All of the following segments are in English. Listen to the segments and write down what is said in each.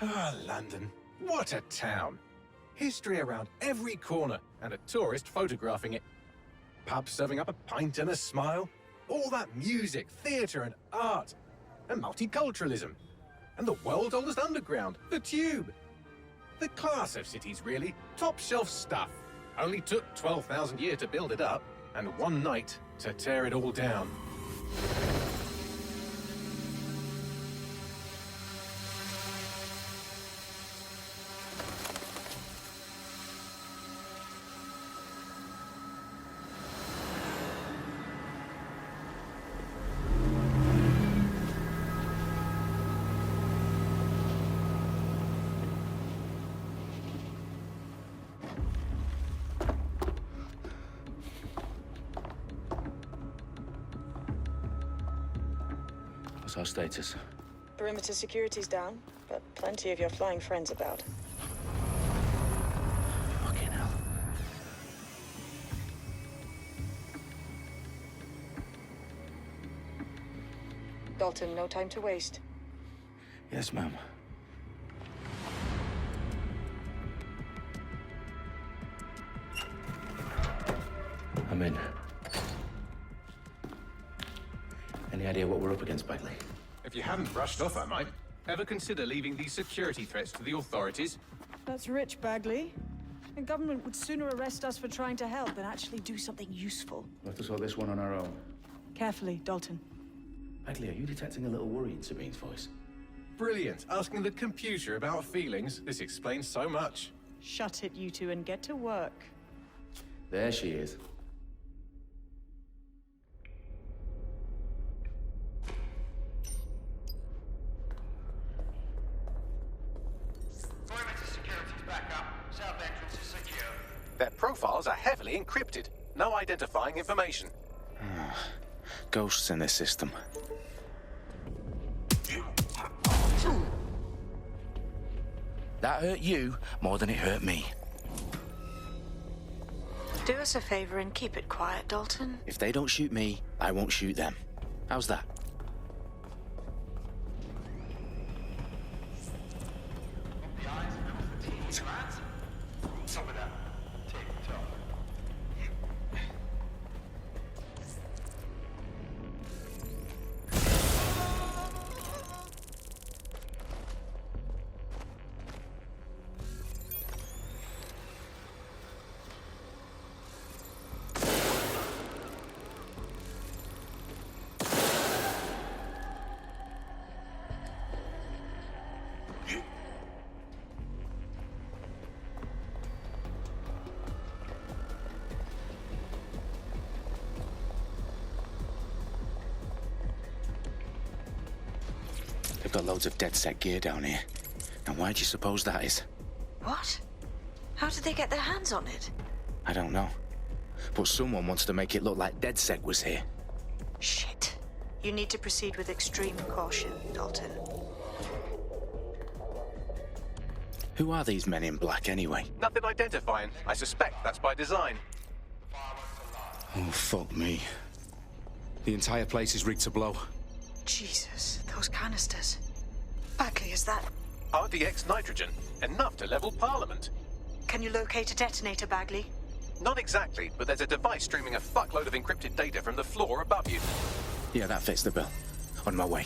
Ah, London. What a town. History around every corner, and a tourist photographing it. Pubs serving up a pint and a smile. All that music, theatre and art. And multiculturalism. And the world's oldest underground, the Tube. The class of cities, really. Top shelf stuff. Only took 12,000 years to build it up, and one night to tear it all down. What's our status? Perimeter security's down, but plenty of your flying friends about. Fucking hell. Dalton, no time to waste. Yes, ma'am. I'm in. Any idea what we're up against, Bagley? If you haven't brushed off, I might. Ever consider leaving these security threats to the authorities? That's rich, Bagley. The government would sooner arrest us for trying to help than actually do something useful. We'll have to sort this one on our own. Carefully, Dalton. Bagley, are you detecting a little worry in Sabine's voice? Brilliant. Asking the computer about feelings. This explains so much. Shut it, you two, and get to work. There she is. Perimeter security's back up. South entrance is secure. Their profiles are heavily encrypted. No identifying information. Ghosts in this system. That hurt you more than it hurt me. Do us a favor and keep it quiet, Dalton. If they don't shoot me, I won't shoot them. How's that? The eyes of the team, lads. Some of that. Tick-tock. They've got loads of DedSec gear down here. And why do you suppose that is? What? How did they get their hands on it? I don't know. But someone wants to make it look like DedSec was here. Shit. You need to proceed with extreme caution, Dalton. Who are these men in black anyway? Nothing identifying. I suspect that's by design. Oh, fuck me. The entire place is rigged to blow. Jesus, those canisters. Bagley, is that... RDX nitrogen. Enough to level Parliament. Can you locate a detonator, Bagley? Not exactly, but there's a device streaming a fuckload of encrypted data from the floor above you. Yeah, that fits the bill. On my way.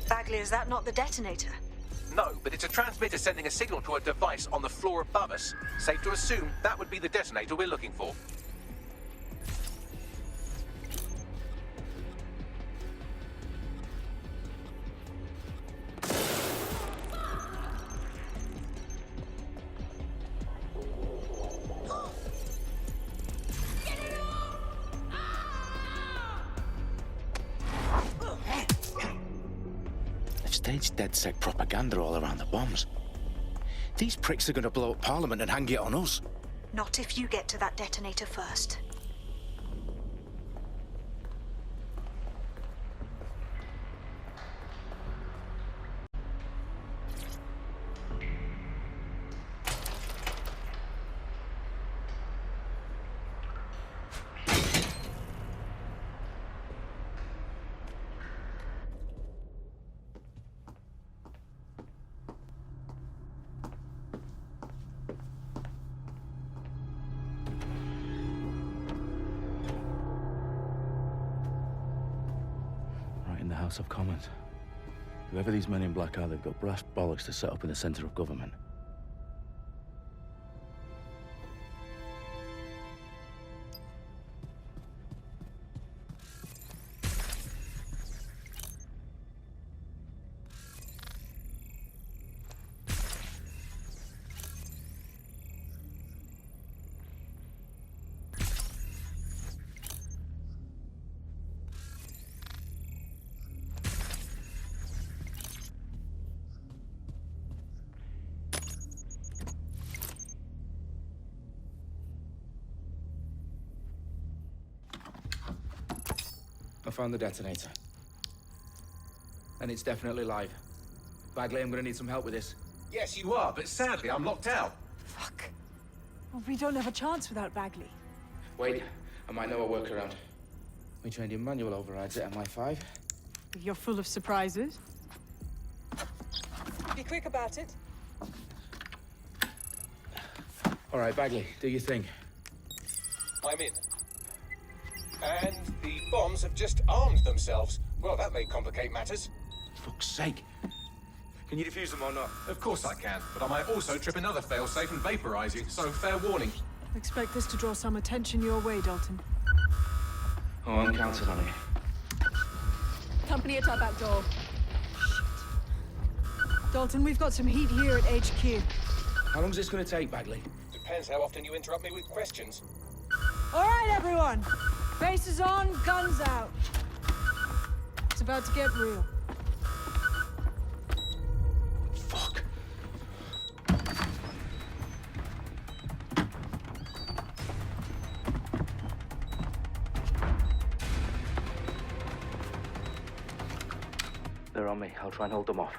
Bagley, is that not the detonator? No, but it's a transmitter sending a signal to a device on the floor above us. Safe to assume that would be the detonator we're looking for. Staged DedSec propaganda all around the bombs. These pricks are going to blow up Parliament and hang it on us. Not if you get to that detonator first. House of Commons. Whoever these men in black are, they've got brass bollocks to set up in the centre of government. I found the detonator. And it's definitely live. Bagley, I'm gonna need some help with this. Yes, you are, but sadly, I'm locked out. Fuck. Well, we don't have a chance without Bagley. Wait, I might know a workaround. We trained in manual overrides at MI5. You're full of surprises. Be quick about it. All right, Bagley, do your thing. I'm in. And the bombs have just armed themselves. Well, that may complicate matters. Fuck's sake. Can you defuse them or not? Of course I can, but I might also trip another failsafe and vaporize you, so fair warning. Expect this to draw some attention your way, Dalton. Oh, I'm counting on it. Company at our back door. Shit. Dalton, we've got some heat here at HQ. How long's this gonna take, Bagley? Depends how often you interrupt me with questions. All right, everyone. Faces on, guns out. It's about to get real. Fuck. They're on me. I'll try and hold them off.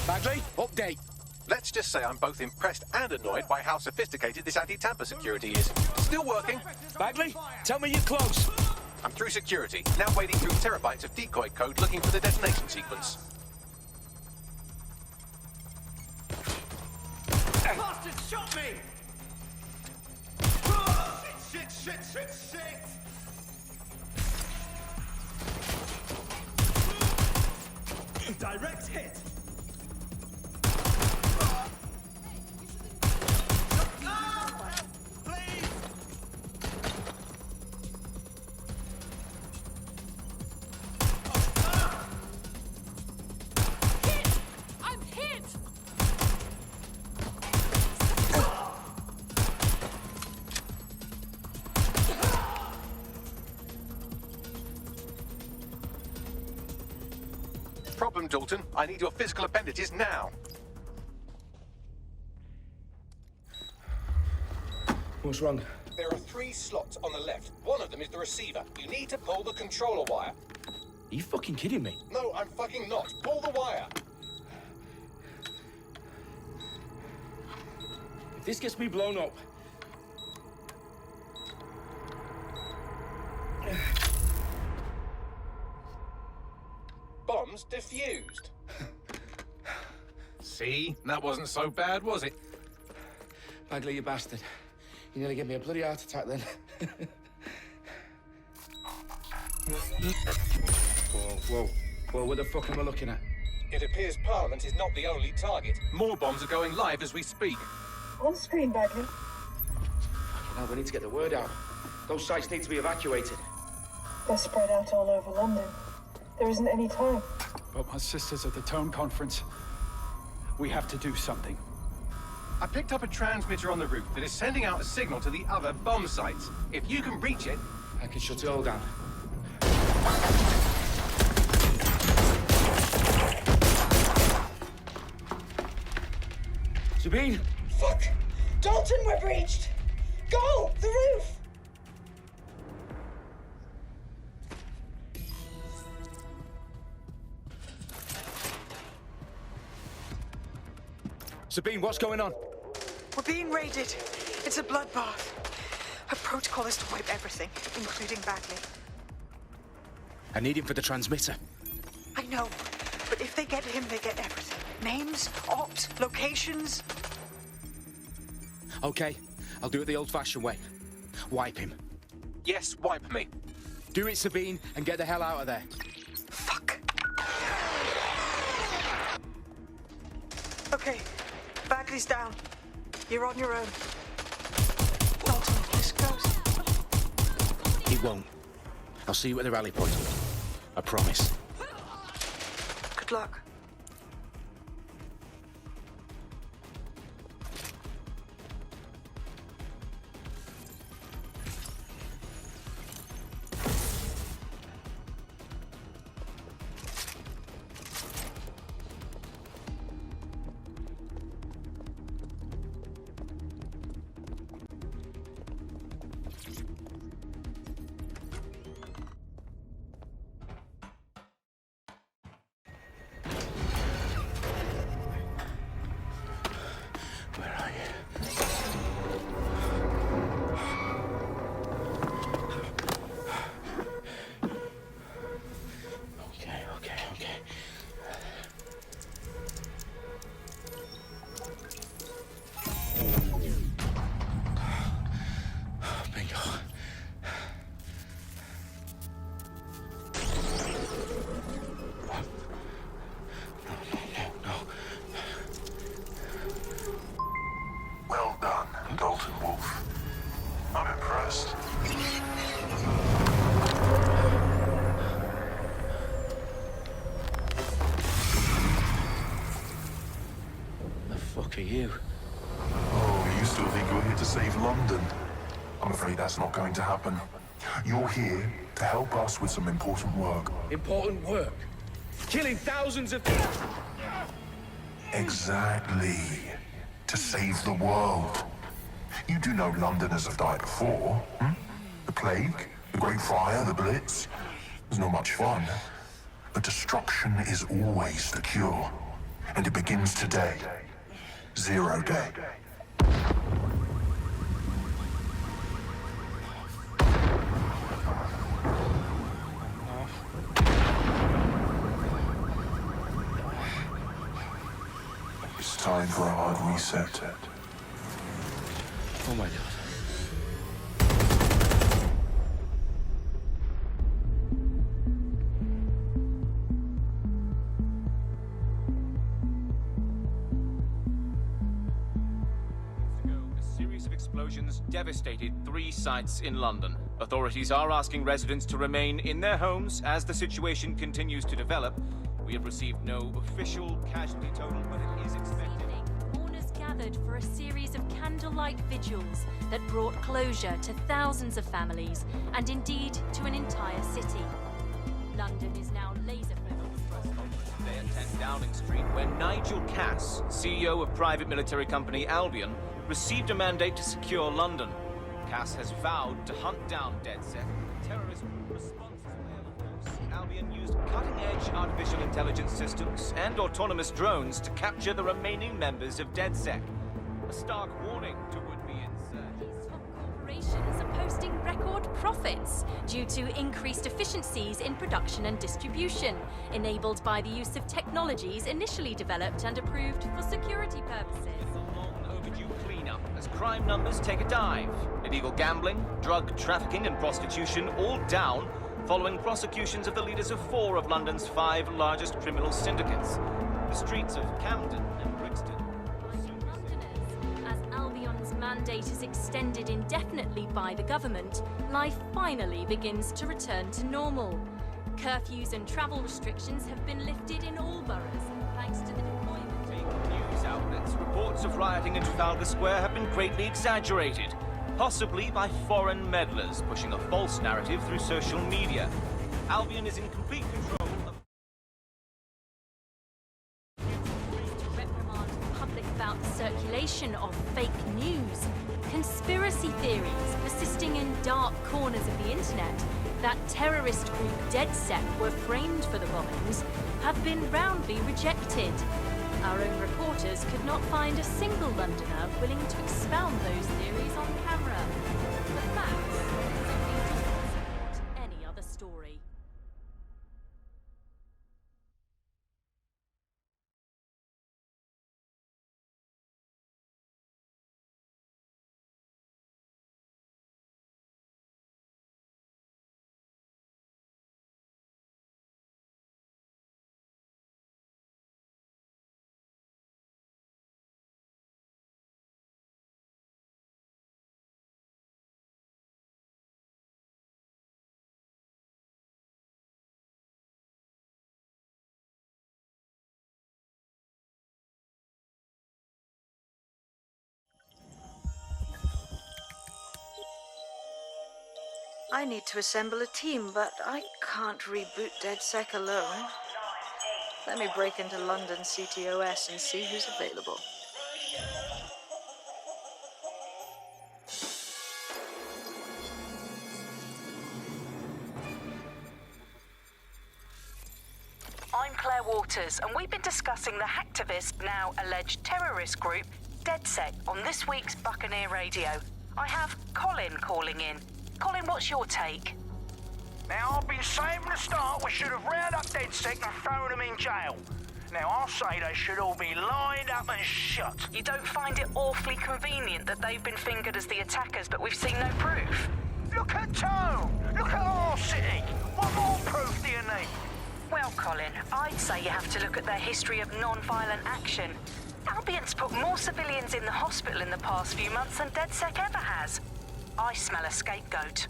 Bagley, update. Let's just say I'm both impressed and annoyed by how sophisticated this anti-tamper security is. Still working. Bagley, tell me you're close. I'm through security, now wading through terabytes of decoy code looking for the detonation sequence. Bastard shot me! Shit! Direct hit! Problem, Dalton. I need your physical appendages now. What's wrong? There are 3 slots on the left. One of them is the receiver. You need to pull the controller wire. Are you fucking kidding me? No, I'm fucking not. Pull the wire. If this gets me blown up... Bombs defused. See? That wasn't so bad, was it? Bagley, you bastard. You nearly gave me a bloody heart attack then. Whoa, what the fuck am I looking at? It appears Parliament is not the only target. More bombs are going live as we speak. On screen, Bagley. Now we need to get the word out. Those sites need to be evacuated. They're spread out all over London. There isn't any time. But my sister's at the Tone Conference. We have to do something. I picked up a transmitter on the roof that is sending out a signal to the other bomb sites. If you can reach it... I can shut it all down. Sabine! Fuck! Dalton, we're breached! Go! The roof! Sabine, what's going on? We're being raided. It's a bloodbath. Our protocol is to wipe everything, including Bagley. I need him for the transmitter. I know, but if they get him, they get everything. Names, opt, locations. Okay, I'll do it the old-fashioned way. Wipe him. Yes, wipe me. Do it, Sabine, and get the hell out of there. Fuck. Okay, Bagley's down. You're on your own. Dalton, this goes. He won't. I'll see you at the rally point. I promise. Good luck. Where are you? Okay. Bingo. No. Well done, Dalton Wolf. I'm impressed. The fuck are you? Oh, you still think you're here to save London? I'm afraid that's not going to happen. You're here to help us with some important work. Important work. Killing thousands of... Exactly. To save the world. You do know Londoners have died before, hmm? The Plague, the Great Fire, the Blitz. It's not much fun. But destruction is always the cure. And it begins today. Zero Day. It's time for a hard reset. Oh my god. A series of explosions devastated 3 sites in London. Authorities are asking residents to remain in their homes as the situation continues to develop. We have received no official casualty total, but it is expected. Mourners gathered for a series of candlelight vigils that brought closure to thousands of families and indeed to an entire city. London is now laser-focused. Today at 10 Downing Street, where Nigel Cass, CEO of private military company Albion, received a mandate to secure London. Cass has vowed to hunt down DedSec, terrorist response. Albion used cutting-edge artificial intelligence systems and autonomous drones to capture the remaining members of DedSec. A stark warning to would-be insurgents. These top corporations are posting record profits due to increased efficiencies in production and distribution, enabled by the use of technologies initially developed and approved for security purposes. It's a long overdue cleanup as crime numbers take a dive. Illegal gambling, drug trafficking and prostitution all down following prosecutions of the leaders of 4 of London's 5 largest criminal syndicates. The streets of Camden and Brixton. Londoners, as Albion's mandate is extended indefinitely by the government, life finally begins to return to normal. Curfews and travel restrictions have been lifted in all boroughs, thanks to the deployment. News outlets, reports of rioting in Trafalgar Square have been greatly exaggerated, possibly by foreign meddlers pushing a false narrative through social media. Albion is in complete control of... To reprimand the public about the circulation of fake news, conspiracy theories persisting in dark corners of the internet that terrorist group DedSec were framed for the bombings have been roundly rejected. Our own reporters could not find a single Londoner willing to expound those theories on camera. The facts simply do not support any other story. I need to assemble a team, but I can't reboot DedSec alone. Let me break into London CTOS and see who's available. I'm Claire Waters, and we've been discussing the hacktivist, now alleged terrorist group, DedSec, on this week's Buccaneer Radio. I have Colin calling in. Colin, what's your take? Now, I've been saying from the start we should have rounded up DedSec and thrown them in jail. Now, I'll say they should all be lined up and shot. You don't find it awfully convenient that they've been fingered as the attackers, but we've seen no proof? Look at Tone! Look at our city! What more proof do you need? Well, Colin, I'd say you have to look at their history of non-violent action. Albion's put more civilians in the hospital in the past few months than DedSec ever has. I smell a scapegoat.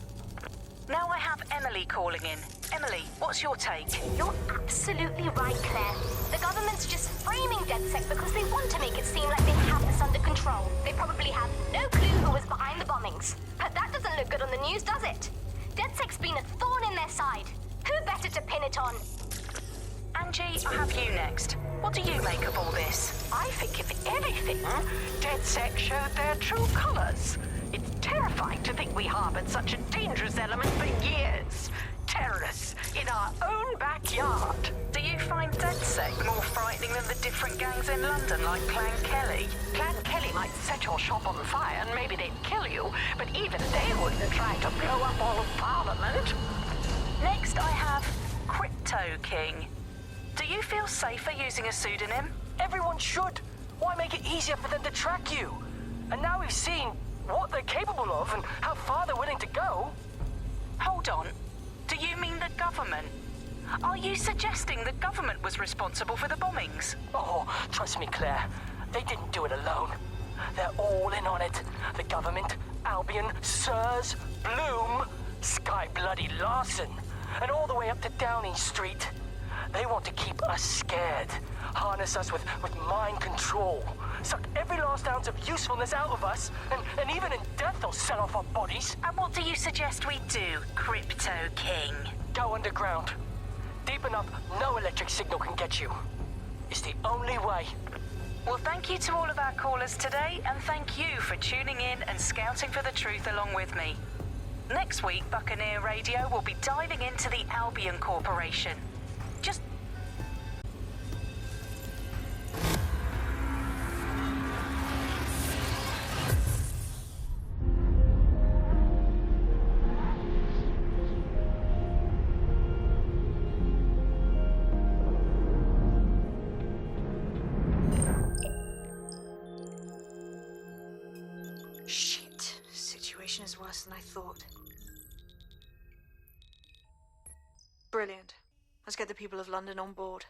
Now I have Emily calling in. Emily, what's your take? You're absolutely right, Claire. The government's just framing DedSec because they want to make it seem like they have this under control. They probably have no clue who was behind the bombings. But that doesn't look good on the news, does it? DedSec's been a thorn in their side. Who better to pin it on? Angie, I have you next. What do you make of all this? I think if anything, DedSec showed their true colors. It's terrifying to think we harbored such a dangerous element for years. Terrorists in our own backyard. Do you find DedSec more frightening than the different gangs in London, like Clan Kelly? Clan Kelly might set your shop on fire and maybe they'd kill you, but even they wouldn't try to blow up all of Parliament. Next, I have Crypto King. Do you feel safer using a pseudonym? Everyone should. Why make it easier for them to track you? And now we've seen what they're capable of and how far they're willing to go. Hold on. Do you mean the government? Are you suggesting the government was responsible for the bombings? Oh, trust me, Claire. They didn't do it alone. They're all in on it. The government, Albion, Sirs, Bloom, Sky Bloody Larson, and all the way up to Downing Street. They want to keep us scared, harness us with mind control, suck every last ounce of usefulness out of us, and even in death they'll sell off our bodies. And what do you suggest we do, Crypto King? Go underground. Deep enough, no electric signal can get you. It's the only way. Well, thank you to all of our callers today, and thank you for tuning in and scouting for the truth along with me. Next week, Buccaneer Radio will be diving into the Albion Corporation. Just Shit. Situation is worse than I thought. Brilliant. Let's get the people of London on board.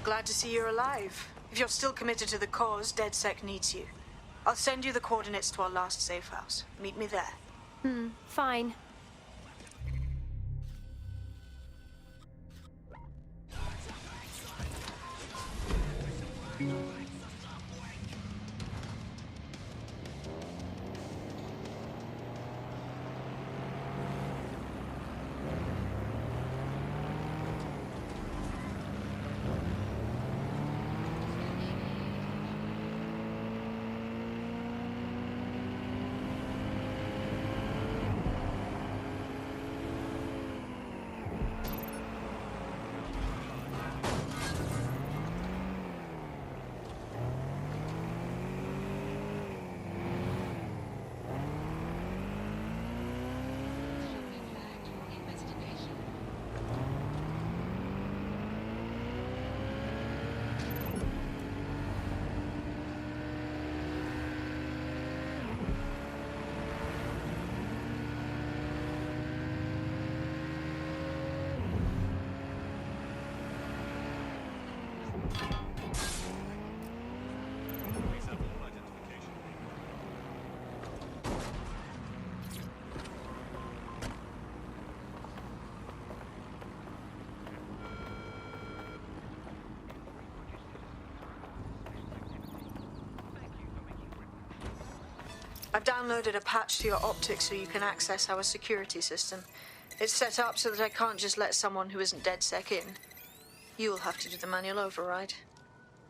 Glad to see you're alive. If you're still committed to the cause, DedSec needs you. I'll send you the coordinates to our last safe house. Meet me there. Fine. I've downloaded a patch to your optics so you can access our security system. It's set up so that I can't just let someone who isn't DedSec in. You'll have to do the manual override.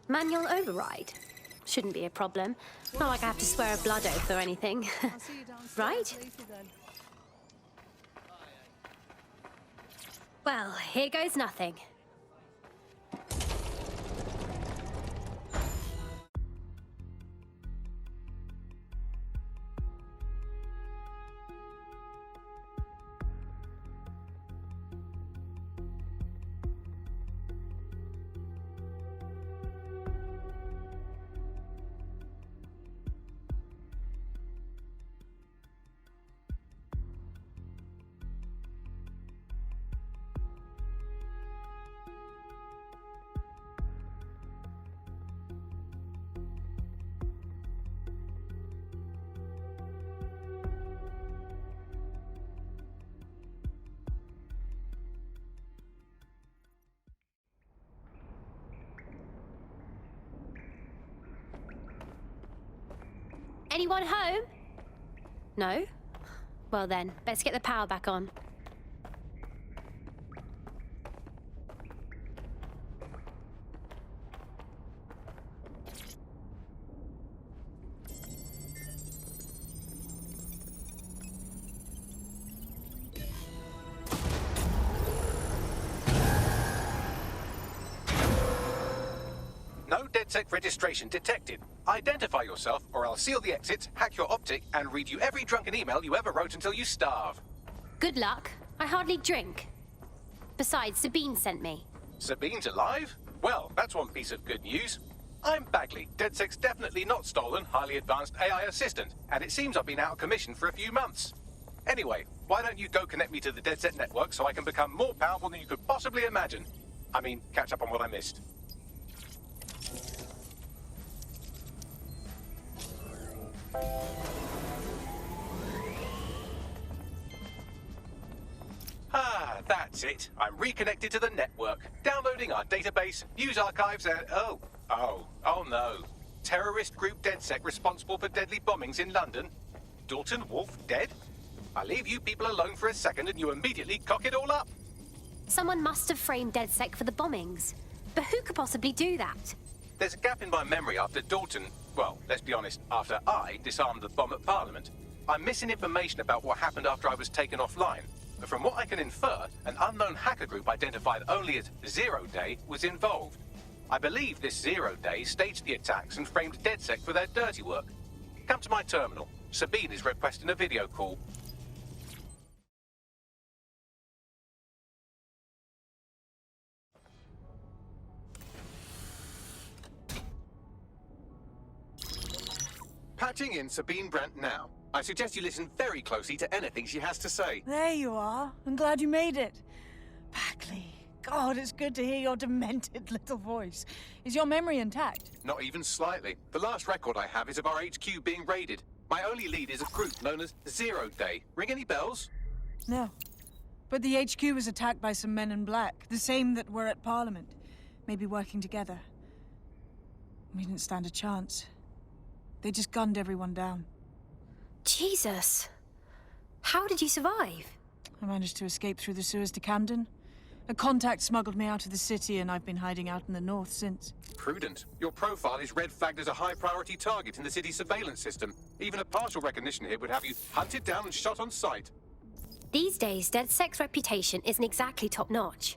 Manual override? Shouldn't be a problem. Not like I have to swear a blood oath or anything. Right? Well, here goes nothing. Anyone home? No? Well then, let's get the power back on. No DedSec registration detected. Identify yourself, or I'll seal the exits, hack your optic, and read you every drunken email you ever wrote until you starve. Good luck. I hardly drink. Besides, Sabine sent me. Sabine's alive? Well, that's one piece of good news. I'm Bagley, DedSec's definitely not stolen, highly advanced AI assistant, and it seems I've been out of commission for a few months. Anyway, why don't you go connect me to the DedSec network so I can become more powerful than you could possibly imagine? I mean, catch up on what I missed. Ah, that's it. I'm reconnected to the network, downloading our database, news archives, and oh no. Terrorist group DedSec responsible for deadly bombings in London. Dalton Wolf dead? I leave you people alone for a second and you immediately cock it all up. Someone must have framed DedSec for the bombings. But who could possibly do that? There's a gap in my memory after Dalton, well, let's be honest, after I disarmed the bomb at Parliament. I'm missing information about what happened after I was taken offline. But from what I can infer, an unknown hacker group identified only as Zero Day was involved. I believe this Zero Day staged the attacks and framed DedSec for their dirty work. Come to my terminal. Sabine is requesting a video call. Patching in Sabine Brandt now. I suggest you listen very closely to anything she has to say. There you are. I'm glad you made it. Bagley. God, it's good to hear your demented little voice. Is your memory intact? Not even slightly. The last record I have is of our HQ being raided. My only lead is a group known as Zero Day. Ring any bells? No. But the HQ was attacked by some men in black, the same that were at Parliament. Maybe working together. We didn't stand a chance. They just gunned everyone down. Jesus. How did you survive? I managed to escape through the sewers to Camden. A contact smuggled me out of the city, and I've been hiding out in the north since. Prudent. Your profile is red flagged as a high-priority target in the city's surveillance system. Even a partial recognition here would have you hunted down and shot on sight. These days, DedSec's reputation isn't exactly top-notch.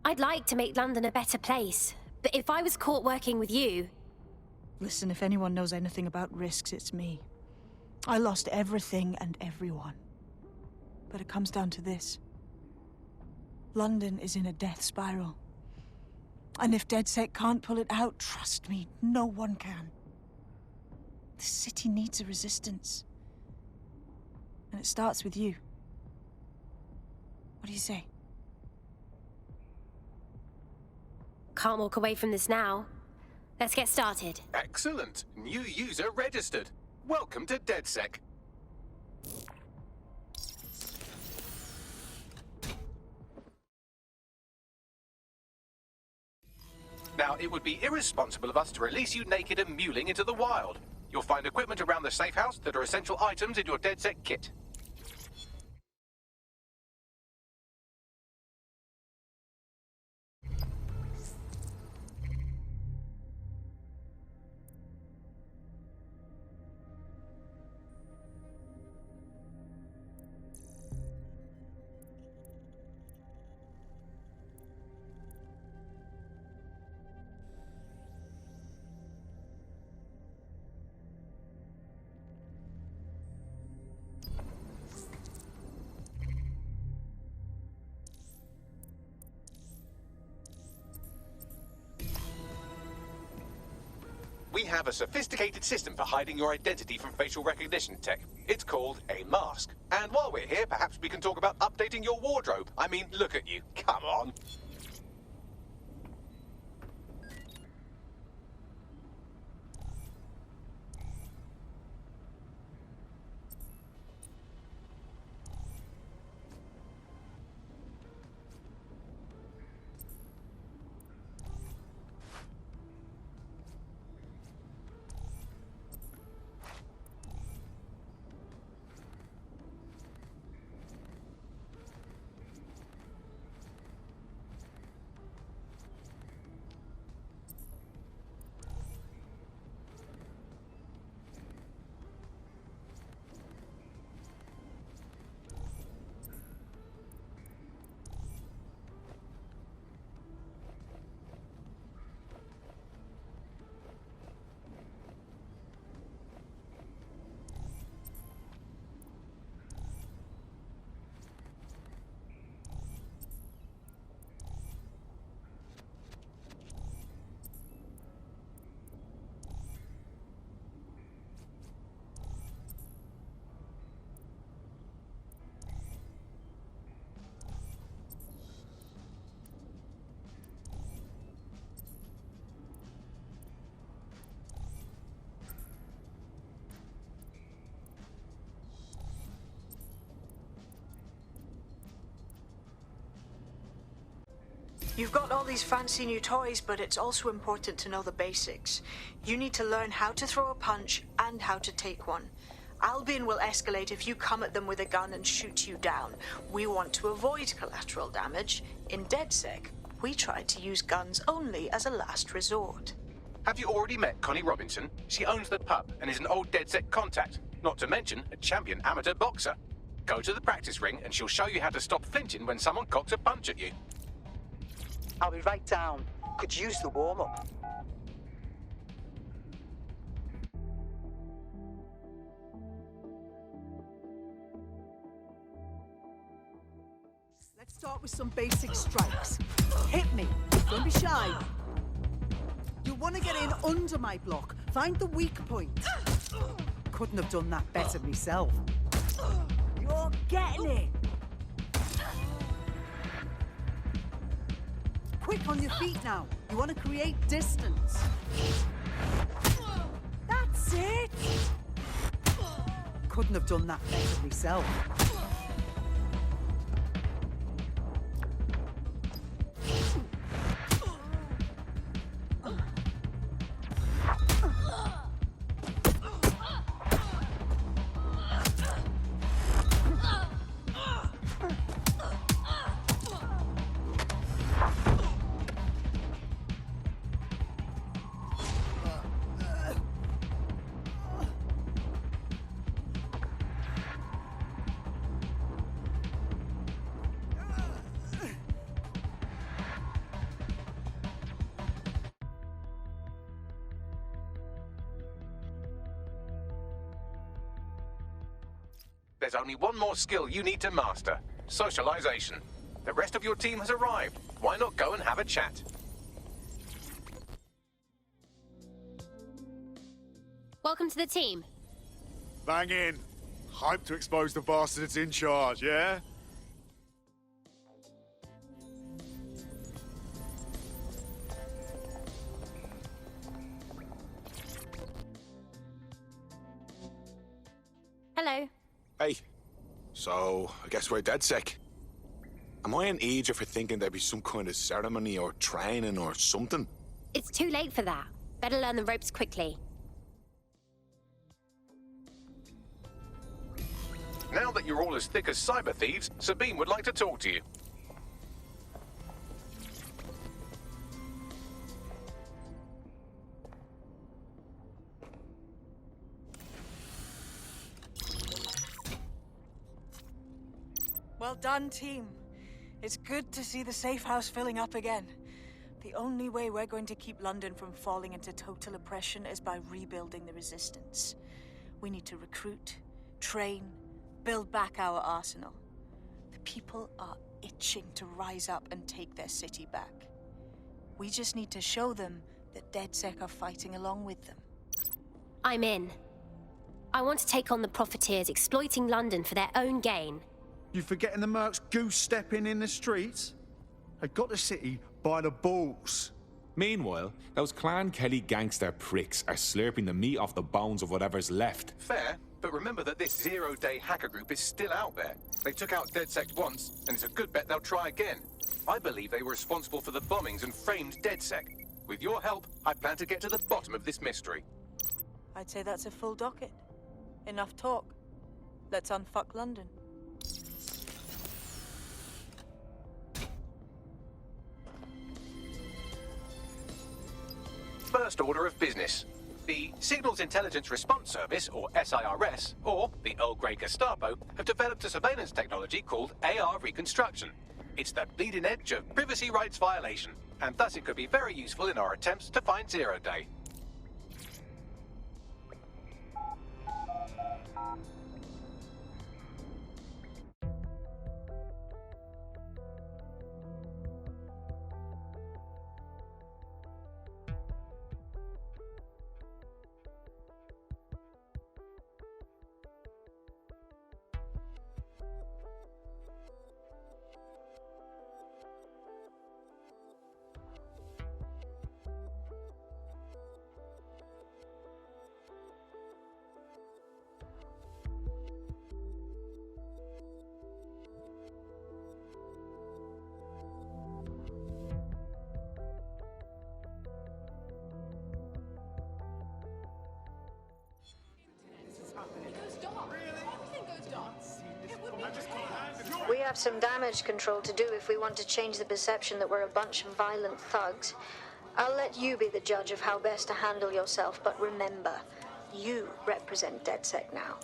I'd like to make London a better place, but if I was caught working with you... Listen, if anyone knows anything about risks, it's me. I lost everything and everyone. But it comes down to this. London is in a death spiral. And if DedSec can't pull it out, trust me, no one can. The city needs a resistance. And it starts with you. What do you say? Can't walk away from this now. Let's get started. Excellent. New user registered. Welcome to DedSec. Now, it would be irresponsible of us to release you naked and mewling into the wild. You'll find equipment around the safe house that are essential items in your DedSec kit. We have a sophisticated system for hiding your identity from facial recognition tech. It's called a mask. And while we're here, perhaps we can talk about updating your wardrobe. I mean, look at you. Come on. You've got all these fancy new toys, but it's also important to know the basics. You need to learn how to throw a punch and how to take one. Albion will escalate if you come at them with a gun and shoot you down. We want to avoid collateral damage. In DedSec, we try to use guns only as a last resort. Have you already met Connie Robinson? She owns the pub and is an old DedSec contact, not to mention a champion amateur boxer. Go to the practice ring and she'll show you how to stop flinching when someone cocks a punch at you. I'll be right down. Could use the warm-up. Let's start with some basic strikes. Hit me. Don't be shy. You want to get in under my block. Find the weak point. Couldn't have done that better myself. You're getting it. quick on your feet now. You want to create distance. That's it! Couldn't have done that better myself. There's only one more skill you need to master. Socialization. The rest of your team has arrived. Why not go and have a chat? Welcome to the team. Bang in. Hype to expose the bastards in charge, yeah? Hello. Hey. So, I guess we're DedSec. Am I an idiot for thinking there'd be some kind of ceremony or training or something? It's too late for that. Better learn the ropes quickly. Now that you're all as thick as cyber thieves, Sabine would like to talk to you. Well done, team. It's good to see the safe house filling up again. The only way we're going to keep London from falling into total oppression is by rebuilding the resistance. We need to recruit, train, build back our arsenal. The people are itching to rise up and take their city back. We just need to show them that DedSec are fighting along with them. I'm in. I want to take on the profiteers exploiting London for their own gain. You forgetting the mercs goose-stepping in the streets? They got the city by the balls. Meanwhile, those Clan Kelly gangster pricks are slurping the meat off the bones of whatever's left. Fair, but remember that this zero-day hacker group is still out there. They took out DedSec once, and it's a good bet they'll try again. I believe they were responsible for the bombings and framed DedSec. With your help, I plan to get to the bottom of this mystery. I'd say that's a full docket. Enough talk. Let's unfuck London. First order of business. The Signals Intelligence Response Service, or SIRS, or the Earl Grey Gestapo, have developed a surveillance technology called AR Reconstruction. It's the bleeding edge of privacy rights violation, and thus it could be very useful in our attempts to find Zero Day. We have some damage control to do if we want to change the perception that we're a bunch of violent thugs. I'll let you be the judge of how best to handle yourself, but remember, you represent DedSec now.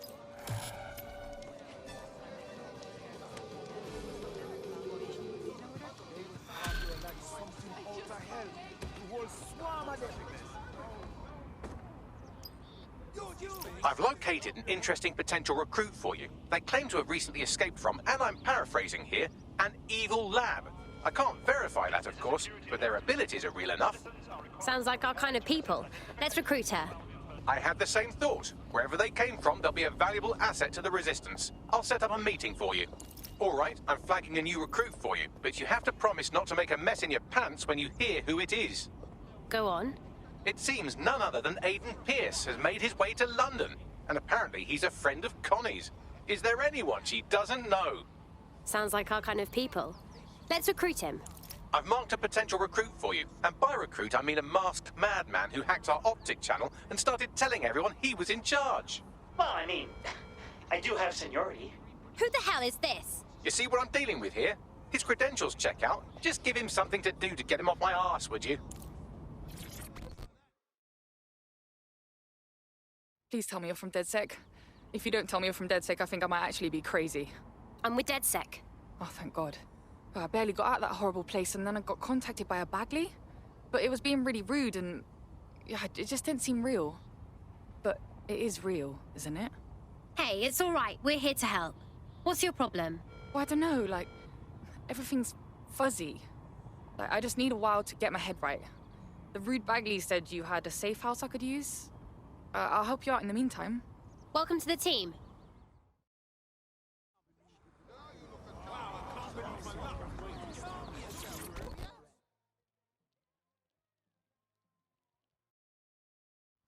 I've located an interesting potential recruit for you. They claim to have recently escaped from, and I'm paraphrasing here, an evil lab. I can't verify that, of course, but their abilities are real enough. Sounds like our kind of people. Let's recruit her. I had the same thought. Wherever they came from, they'll be a valuable asset to the Resistance. I'll set up a meeting for you. All right, I'm flagging a new recruit for you, but you have to promise not to make a mess in your pants when you hear who it is. Go on. It seems none other than Aidan Pierce has made his way to London, and apparently he's a friend of Connie's. Is there anyone she doesn't know? Sounds like our kind of people. Let's recruit him. I've marked a potential recruit for you, and by recruit I mean a masked madman who hacked our optic channel and started telling everyone he was in charge. Well, I mean, I do have seniority. Who the hell is this? You see what I'm dealing with here? His credentials check out. Just give him something to do to get him off my arse, would you? Please tell me you're from DedSec. If you don't tell me you're from DedSec, I think I might actually be crazy. I'm with DedSec. Oh, thank God. I barely got out of that horrible place, and then I got contacted by a Bagley. But it was being really rude, and yeah, it just didn't seem real. But it is real, isn't it? Hey, it's all right. We're here to help. What's your problem? Well, I don't know, like, everything's fuzzy. Like, I just need a while to get my head right. The rude Bagley said you had a safe house I could use. I'll help you out in the meantime. Welcome to the team.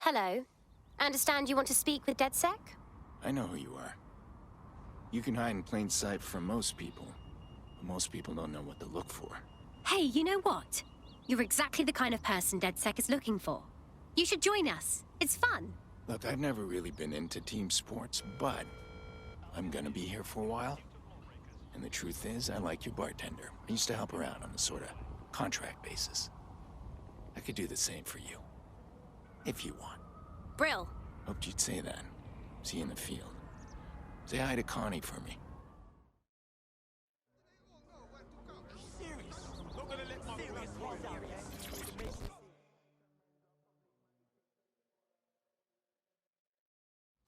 Hello. I understand you want to speak with DedSec? I know who you are. You can hide in plain sight from most people, but most people don't know what to look for. Hey, you know what? You're exactly the kind of person DedSec is looking for. You should join us. It's fun. Look, I've never really been into team sports, but I'm gonna be here for a while. And the truth is, I like your bartender. I used to help her out on a sort of contract basis. I could do the same for you. If you want. Brill. Hoped you'd say that. See you in the field. Say hi to Connie for me.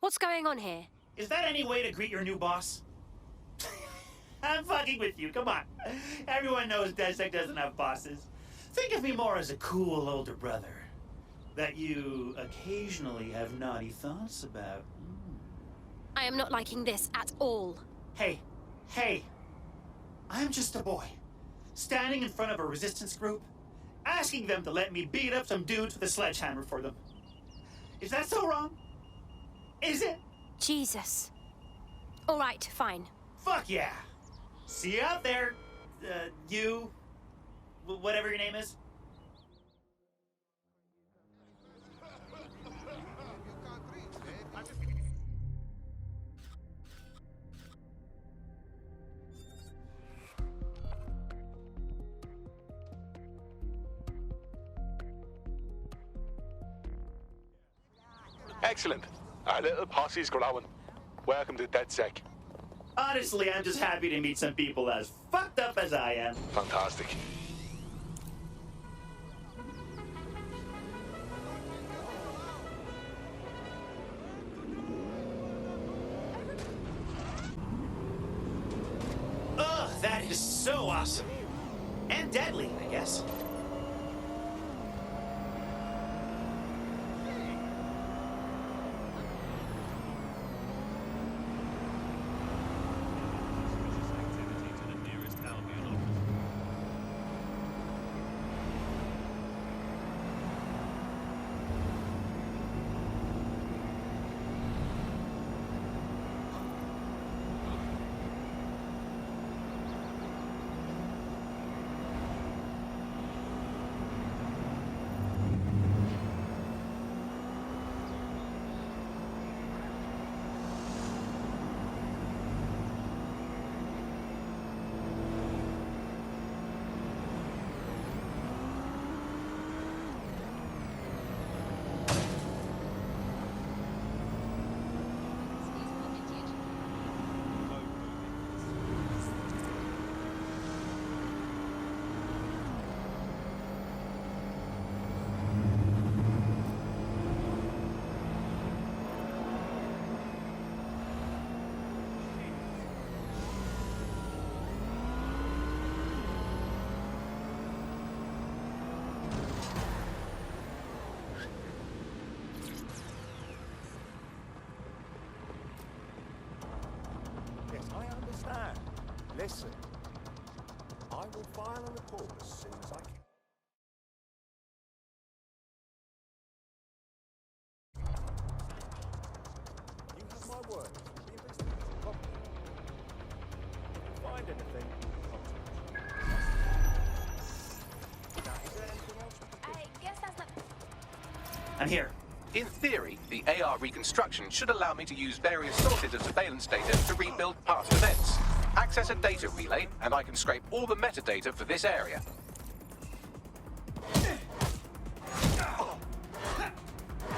What's going on here? Is that any way to greet your new boss? I'm fucking with you, come on. Everyone knows DedSec doesn't have bosses. Think of me more as a cool older brother that you occasionally have naughty thoughts about. I am not liking this at all. Hey, I'm just a boy, standing in front of a resistance group, asking them to let me beat up some dudes with a sledgehammer for them. Is that so wrong? Is it? Jesus. All right, fine. Fuck yeah. See you out there, you, whatever your name is. Excellent. Our little posse's growing. Welcome to DedSec. Honestly, I'm just happy to meet some people as fucked up as I am. Fantastic. Ugh, that is so awesome. And deadly, I guess. Listen, I will file a report as soon as I can. You have my word. The investigation properly. If you find anything, now, is there anything else we can do? I guess that's not... I'm here. In theory, the AR reconstruction should allow me to use various sources of surveillance data to rebuild past events. Access a data relay, and I can scrape all the metadata for this area.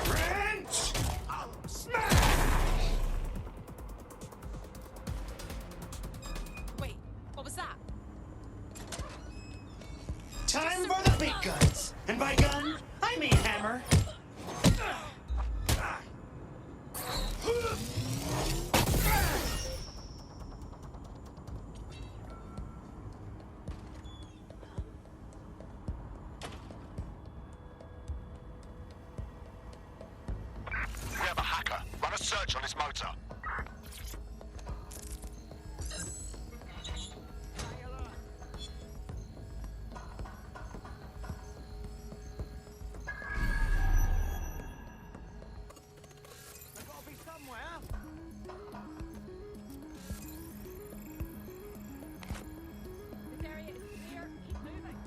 Wrench! Wait, what was that? Time for the big guns. And by gun, I mean hammer. We have a hacker. Run a search on his motor. They've got to be somewhere. This area is clear. Keep moving.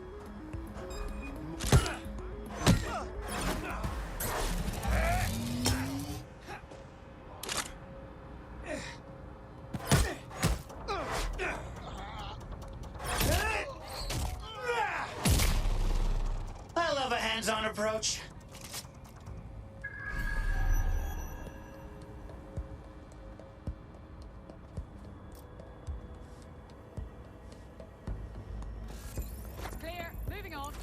I love a hands-on approach. Clear. Moving on.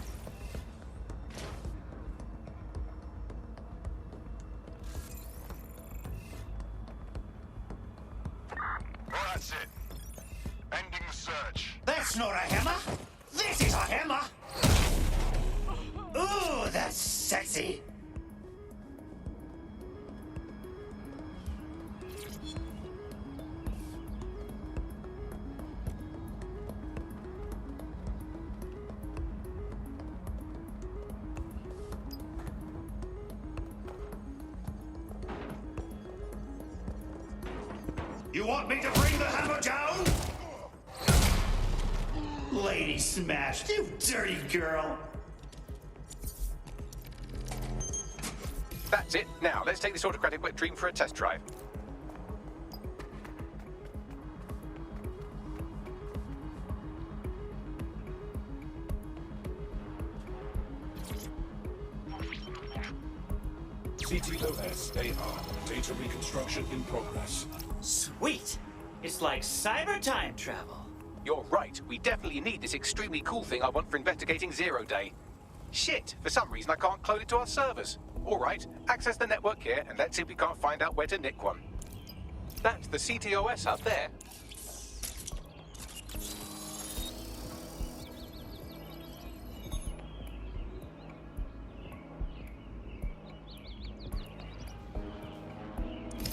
Well, that's it. Ending the search. That's not a hammer. This is a hammer. Ooh, that's sexy. You want me to bring the hammer down? Lady smashed, you dirty girl. That's it. Now, let's take this autocratic wet dream for a test drive. CTOS AR. Data reconstruction in progress. Sweet. It's like cyber time travel. You're right. We definitely need this extremely cool thing I want for investigating Zero Day. Shit, for some reason I can't clone it to our servers. All right, access the network here, and let's see if we can't find out where to nick one. That's the CTOS up there.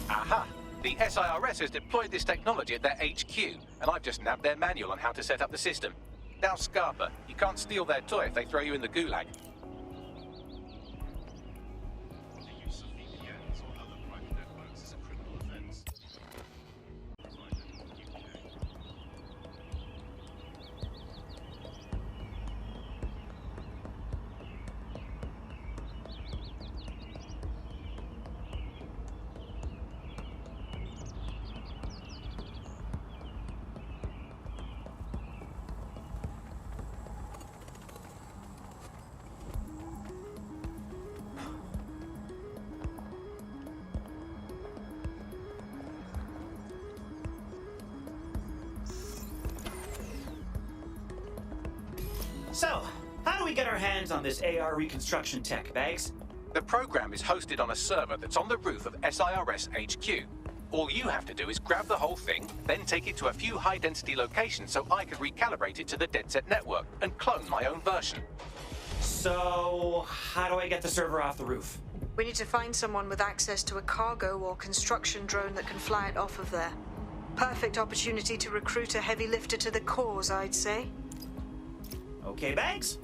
Aha! The SIRS has deployed this technology at their HQ, and I've just nabbed their manual on how to set up the system. Now, Scarpa, you can't steal their toy if they throw you in the gulag. So, how do we get our hands on this AR reconstruction tech, Bags? The program is hosted on a server that's on the roof of SIRS HQ. All you have to do is grab the whole thing, then take it to a few high-density locations so I can recalibrate it to the DedSec network and clone my own version. So, how do I get the server off the roof? We need to find someone with access to a cargo or construction drone that can fly it off of there. Perfect opportunity to recruit a heavy lifter to the cause, I'd say. Okay, Banks.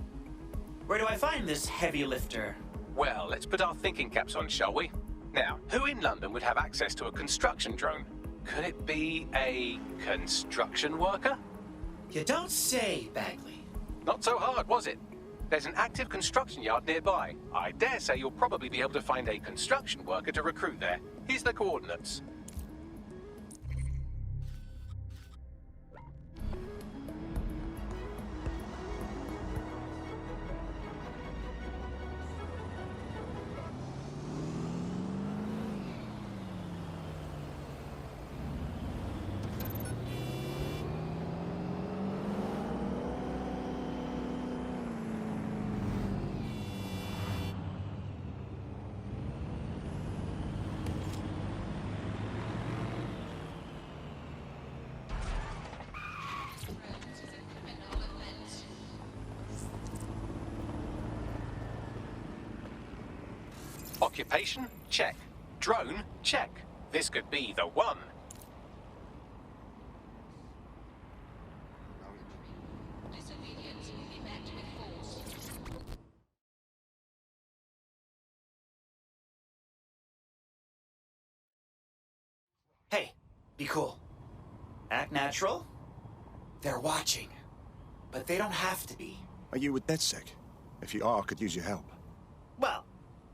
Where do I find this heavy lifter? Well, let's put our thinking caps on, shall we? Now, who in London would have access to a construction drone? Could it be a construction worker? You don't say, Bagley. Not so hard, was it? There's an active construction yard nearby. I dare say you'll probably be able to find a construction worker to recruit there. Here's the coordinates. Occupation? Check. Drone? Check. This could be the one. Hey, be cool. Act natural. They're watching. But they don't have to be. Are you with DedSec? If you are, I could use your help. Well,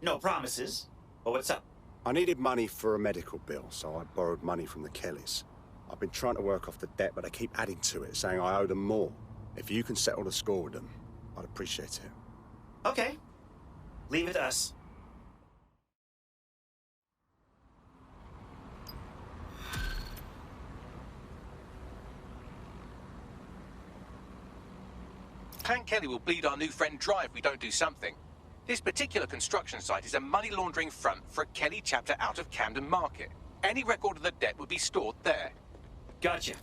no promises. But what's up? I needed money for a medical bill, so I borrowed money from the Kellys. I've been trying to work off the debt, but they keep adding to it, saying I owe them more. If you can settle the score with them, I'd appreciate it. Okay. Leave it to us. Clan Kelly will bleed our new friend dry if we don't do something. This particular construction site is a money laundering front for a Kelly chapter out of Camden Market. Any record of the debt would be stored there. Gotcha.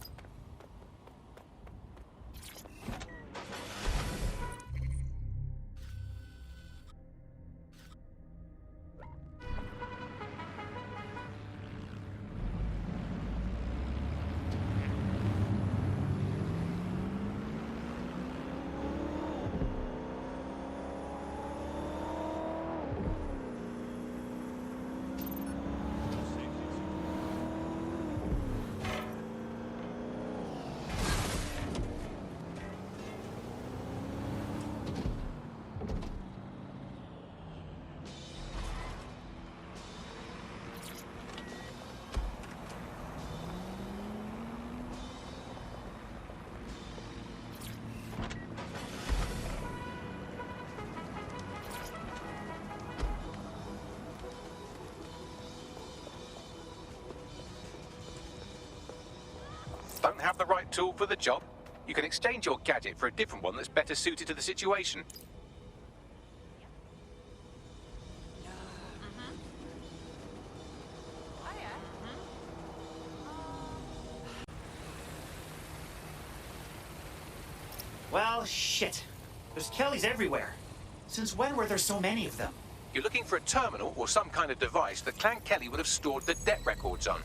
Don't have the right tool for the job? You can exchange your gadget for a different one that's better suited to the situation. Well, shit. There's Kellys everywhere. Since when were there so many of them? You're looking for a terminal or some kind of device that Clan Kelly would have stored the debt records on.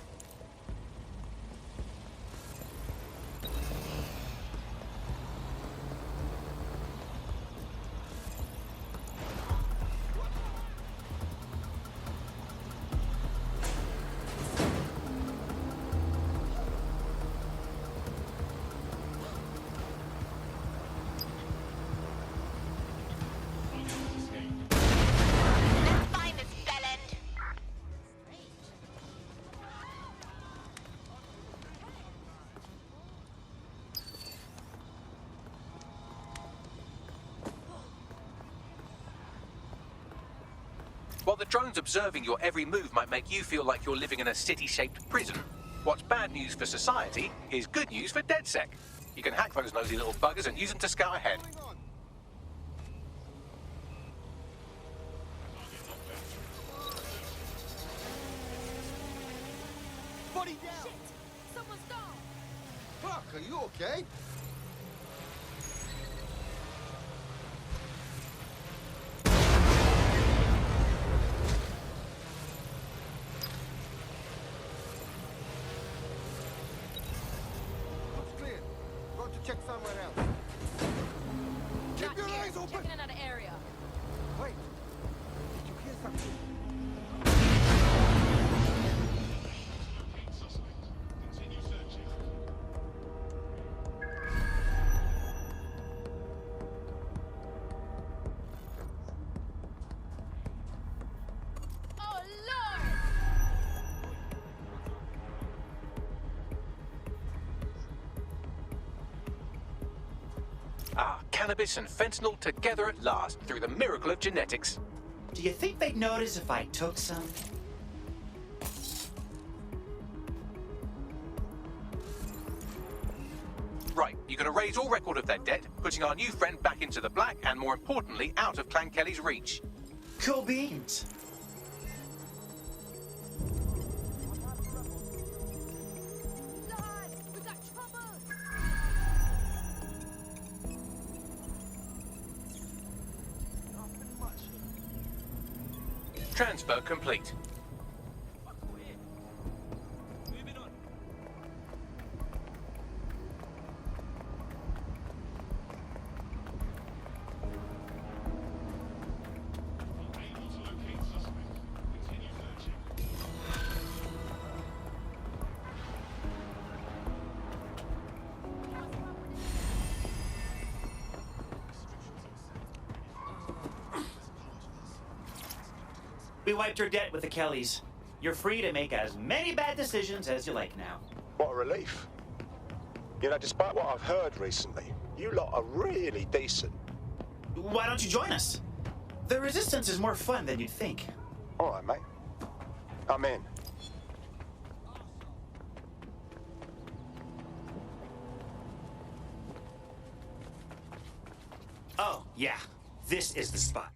While the drones observing your every move might make you feel like you're living in a city-shaped prison, what's bad news for society is good news for DedSec. You can hack those nosy little buggers and use them to scout ahead. Body down! Shit! Someone's down! Fuck, are you okay? cannabis and fentanyl together at last through the miracle of genetics. Do you think they'd notice if I took some? Right, you're going to raise all record of that debt, putting our new friend back into the black and, more importantly, out of Clan Kelly's reach. Cool beans. Transfer complete. We wiped your debt with the Kellys. You're free to make as many bad decisions as you like now. What a relief. You know, despite what I've heard recently, you lot are really decent. Why don't you join us? The Resistance is more fun than you'd think. All right, mate. I'm in. Oh, yeah. This is the spot.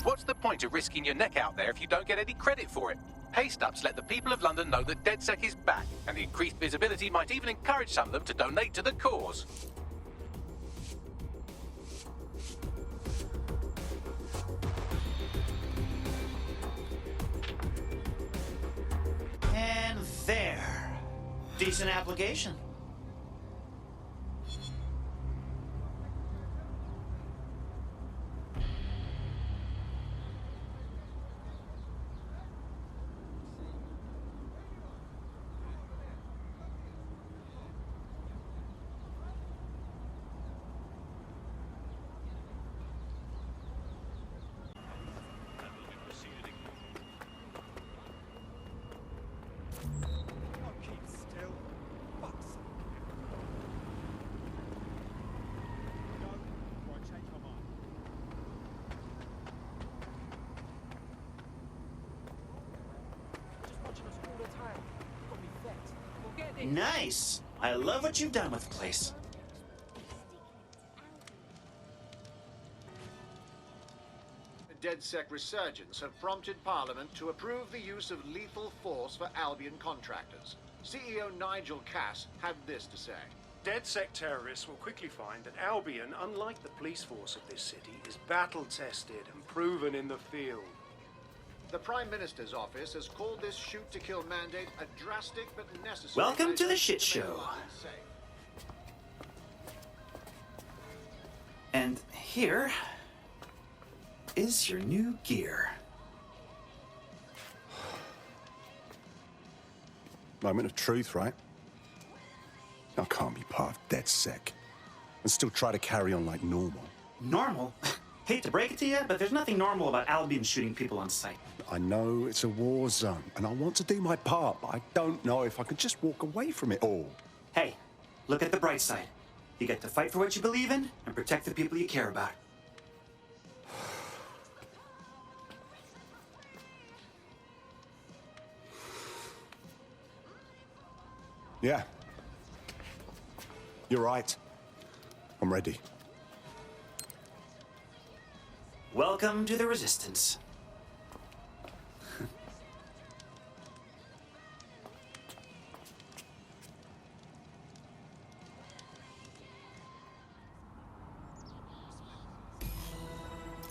What's the point of risking your neck out there if you don't get any credit for it? Haste-ups let the people of London know that DedSec is back, and the increased visibility might even encourage some of them to donate to the cause. And there. Decent application. Nice. I love what you've done with the place. The DedSec resurgence have prompted Parliament to approve the use of lethal force for Albion contractors. CEO Nigel Cass had this to say. DedSec terrorists will quickly find that Albion, unlike the police force of this city, is battle-tested and proven in the field. The Prime Minister's office has called this shoot-to-kill mandate a drastic but necessary... Welcome to the shit show. And here is your new gear. Moment of truth, right? I can't be part of DedSec and still try to carry on like normal. Normal? Hate to break it to you, but there's nothing normal about Albion shooting people on sight. I know it's a war zone, and I want to do my part, but I don't know if I could just walk away from it all. Hey, look at the bright side. You get to fight for what you believe in and protect the people you care about. Yeah. You're right. I'm ready. Welcome to the Resistance.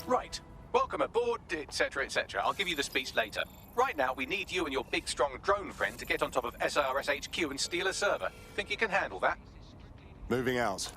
Right. Welcome aboard, etc., etc. I'll give you the speech later. Right now, we need you and your big, strong drone friend to get on top of SIRS HQ and steal a server. Think you can handle that? Moving out.